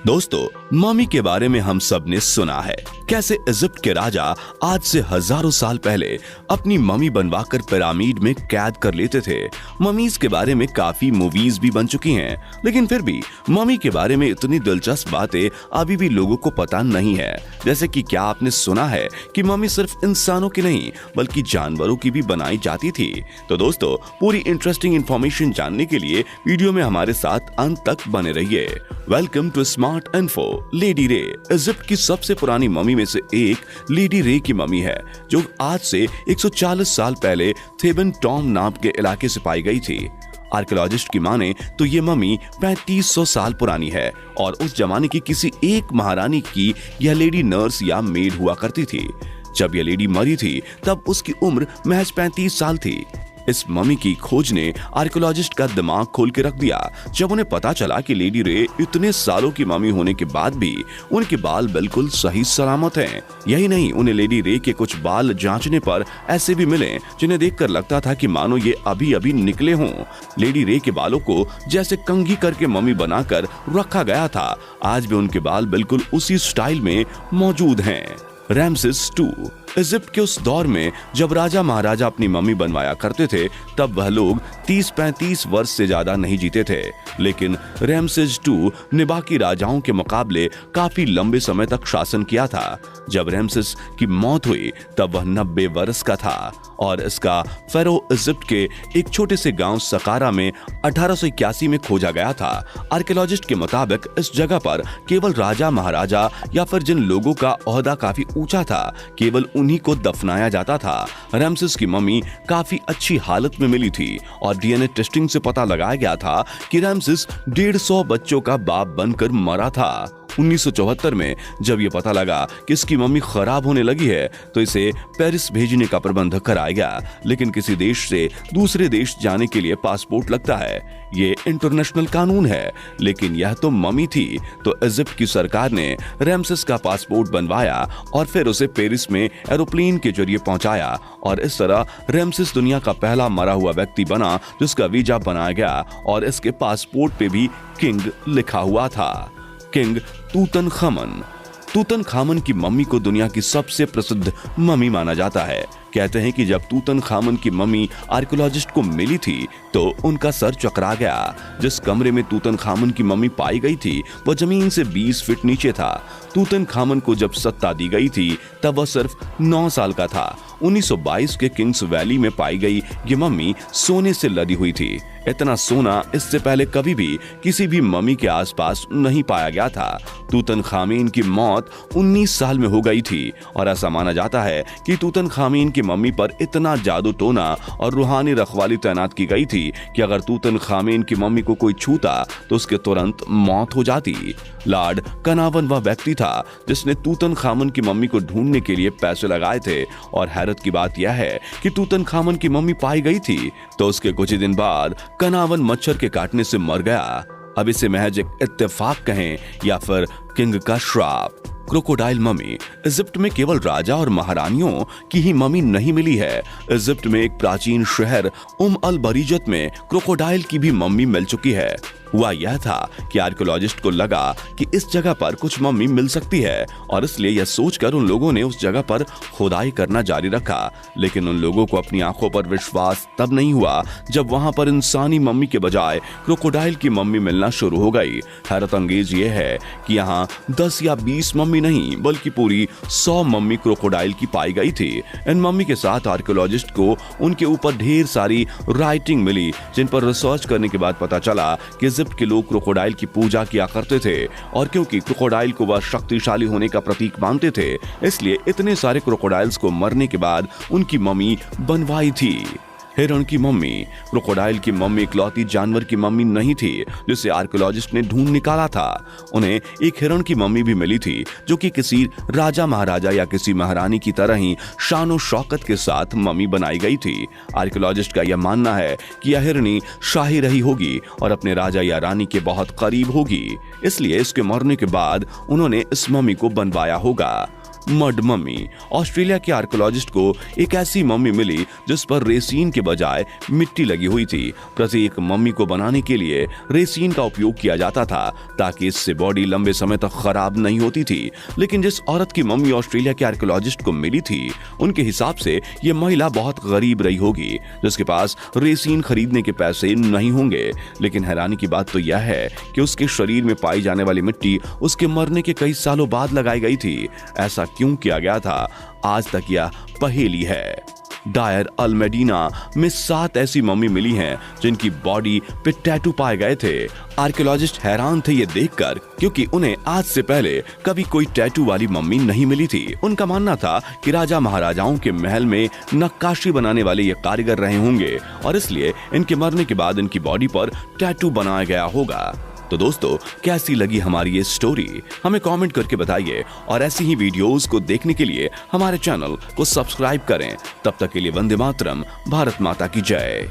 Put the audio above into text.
दोस्तों, मम्मी के बारे में हम सब ने सुना है कैसे इजिप्ट के राजा आज से हजारों साल पहले अपनी मम्मी बनवाकर पिरामिड में कैद कर लेते थे। मम्मीज के बारे में काफी मूवीज भी बन चुकी हैं, लेकिन फिर भी मम्मी के बारे में इतनी दिलचस्प बातें अभी भी लोगों को पता नहीं है। जैसे कि क्या आपने सुना है कि मम्मी सिर्फ इंसानों की नहीं बल्कि जानवरों की भी बनाई जाती थी। तो दोस्तों, पूरी इंटरेस्टिंग इंफॉर्मेशन जानने के लिए वीडियो में हमारे साथ अंत तक बने रहिए। Welcome to smart info. लेडी रे इजिप्ट की सबसे पुरानी मम्मी में से एक लेडी रे की मम्मी है, जो आज से 140 साल पहले थेबन टॉम नाम के इलाके से पाई गई थी। आर्कियोलॉजिस्ट की माने तो ये मम्मी 3500 साल पुरानी है और उस जमाने की किसी एक महारानी की यह लेडी नर्स या मेड हुआ करती थी। जब यह लेडी मरी थी तब उसकी उम्र महज 35 साल थी। इस मम्मी की खोज ने आर्कियोलॉजिस्ट का दिमाग खोल के रख दिया जब उन्हें पता चला कि लेडी रे इतने सालों की मम्मी होने के बाद भी उनके बाल बिल्कुल सही सलामत हैं। यही नहीं, उन्हें लेडी रे के कुछ बाल जांचने पर ऐसे भी मिले जिन्हें देखकर लगता था कि मानो ये अभी अभी निकले हों। लेडी रे के बालों को जैसे कंघी करके मम्मी बनाकर रखा गया था। आज भी उनके बाल बिल्कुल उसी स्टाइल में मौजूद हैं। रैमसेस II इजिप्ट के उस दौर में जब राजा महाराजा अपनी मम्मी बनवाया करते थे तब वह लोग 30-35 वर्ष से ज्यादा नहीं जीते थे, लेकिन रैमसेस II ने बाकी राजाओं के मुकाबले काफी लंबे समय तक शासन किया था। जब रैमसेस की मौत हुई तब वह 90 वर्ष का था और इसका फेरो इजिप्ट के एक छोटे से गांव सकारा में 1881 में खोजा गया था। आर्कियोलॉजिस्ट के मुताबिक इस जगह पर केवल राजा महाराजा या फिर जिन लोगों का ओहदा काफी ऊंचा था केवल उन्हीं को दफनाया जाता था। रैमसेस की मम्मी काफी अच्छी हालत में मिली थी और डीएनए टेस्टिंग से पता लगाया गया था कि रैमसेस 150 बच्चों का बाप बनकर मरा था। 1974 में जब ये पता लगा कि इसकी मम्मी खराब होने लगी है तो इसे पेरिस भेजने का प्रबंध कराया गया, लेकिन किसी देश से दूसरे देश जाने के लिए पासपोर्ट लगता है। ये इंटरनेशनल कानून है, लेकिन यह तो मम्मी थी, तो इजिप्ट की सरकार ने रैमसेस का पासपोर्ट बनवाया और फिर उसे पेरिस में एरोप्लेन के जरिए पहुंचाया और इस तरह रैमसेस दुनिया का पहला मरा हुआ व्यक्ति बना जिसका वीजा बनाया गया और इसके पासपोर्ट पे भी किंग लिखा हुआ था। किंग तूतनखामन की मम्मी को दुनिया की सबसे प्रसिद्ध मम्मी माना जाता है। कहते हैं कि जब तूतनखामन की मम्मी आर्कियोलॉजिस्ट को मिली थी तो उनका सर चकरा गया। जिस कमरे में तूतनखामन की मम्मी पाई गई थी वह जमीन से 20 फीट नीचे था। तूतनखामन को जब सत्ता दी गई थी तब वह सिर्फ 9 साल का था। 1922 के किंग्स वैली में पाई गई ये मम्मी सोने से लदी हुई थी। इतना सोना इससे पहले कभी भी किसी भी मम्मी के आसपास नहीं पाया गया था। तूतनखामेन की मौत 19 साल में हो गई थी और ऐसा माना जाता है कि तूतनखामेन की मम्मी पर इतना जादू टोना और रूहानी रखवाली तैनात की गई थी कि अगर तूतनखामेन की मम्मी को कोई छूता तो उसके तुरंत मौत हो जाती। लॉर्ड कनावन वह व्यक्ति था जिसने तूतनखामन की मम्मी को ढूंढने के लिए पैसे लगाए थे और हैरत की बात यह है कि तूतनखामन की मम्मी पाई गई थी तो उसके कुछ ही दिन बाद कनावन मच्छर के काटने से मर गया। अब इसे महज एक इत्तेफाक कहें या फिर किंग का श्राप। क्रोकोडाइल मम्मी इजिप्ट में केवल राजा और महारानियों की ही मम्मी नहीं मिली है। इजिप्ट में एक प्राचीन शहर अल बरीजत में क्रोकोडाइल की भी मम्मी मिल चुकी है। हुआ यह था कि आर्कियोलॉजिस्ट को लगा कि इस जगह पर कुछ मम्मी मिल सकती है और इसलिए यह सोचकर उन लोगों ने उस जगह पर खुदाई करना जारी रखा, लेकिन उन लोगों को अपनी आंखों पर विश्वास तब नहीं हुआ जब वहां पर इंसानी मम्मी के बजाय क्रोकोडाइल की मम्मी मिलना शुरू हो गई। हैरत अंगेज ये है कि यहाँ 10 या 20 मम्मी नहीं बल्कि पूरी 100 मम्मी क्रोकोडाइल की पाई गई थी। इन मम्मी के साथ आर्कियोलॉजिस्ट को उनके ऊपर ढेर सारी राइटिंग मिली जिन पर रिसर्च करने के बाद पता चला कि इजिप्ट के लोग क्रोकोडाइल की पूजा किया करते थे और क्योंकि क्रोकोडाइल को वह शक्तिशाली होने का प्रतीक मानते थे इसलिए इतने सारे क्रोकोडाइल्स को मरने के बाद उनकी मम्मी बनवाई थी। हिरण की मम्मी क्रोकोडाइल की मम्मी इकलौती जानवर की मम्मी नहीं थी जिसे आर्कियोलॉजिस्ट ने ढूंढ निकाला था। उन्हें एक हिरण की मम्मी भी मिली थी जो कि किसी राजा महाराजा या किसी महारानी की तरह ही शान और शौकत के साथ मम्मी बनाई गई थी। आर्कियोलॉजिस्ट का यह मानना है कि यह हिरनी शाही रही होगी और अपने राजा या रानी के बहुत करीब होगी, इसलिए इसके मरने के बाद उन्होंने इस मम्मी को बनवाया होगा। Mud mummy. ऑस्ट्रेलिया के आर्कियोलॉजिस्ट को एक ऐसी मम्मी मिली जिस पर रेसिन के बजाय मिट्टी लगी हुई थी। प्रत्येक मम्मी को बनाने के लिए रेसिन का उपयोग किया जाता था ताकि इससे बॉडी लंबे समय तक खराब नहीं होती थी। लेकिन जिस औरत की मम्मी ऑस्ट्रेलिया के आर्कियोलॉजिस्ट को मिली थी, उनके हिसाब से ये महिला बहुत गरीब रही होगी जिसके पास रेसिन खरीदने के पैसे नहीं होंगे। लेकिन हैरानी की बात तो यह है कि उसके शरीर में पाई जाने वाली मिट्टी उसके मरने के कई सालों बाद लगाई गई थी। ऐसा क्यों किया गया था, आज तक यह पहेली है। डायर अल मेडीना में 7 ऐसी मम्मी मिली हैं जिनकी बॉडी पे टैटू पाए गए थे। आर्कियोलॉजिस्ट हैरान थे ये देखकर, क्योंकि उन्हें आज से पहले कभी कोई टैटू वाली मम्मी नहीं मिली थी। उनका मानना था कि राजा महाराजाओं के महल में नक्काशी बनाने वाले ये कारीगर रहे होंगे और इसलिए इनके मरने के बाद इनकी बॉडी पर टैटू बनाया गया होगा। तो दोस्तों, कैसी लगी हमारी ये स्टोरी, हमें कमेंट करके बताइए और ऐसी ही वीडियोस को देखने के लिए हमारे चैनल को सब्सक्राइब करें। तब तक के लिए वंदे मातरम, भारत माता की जय।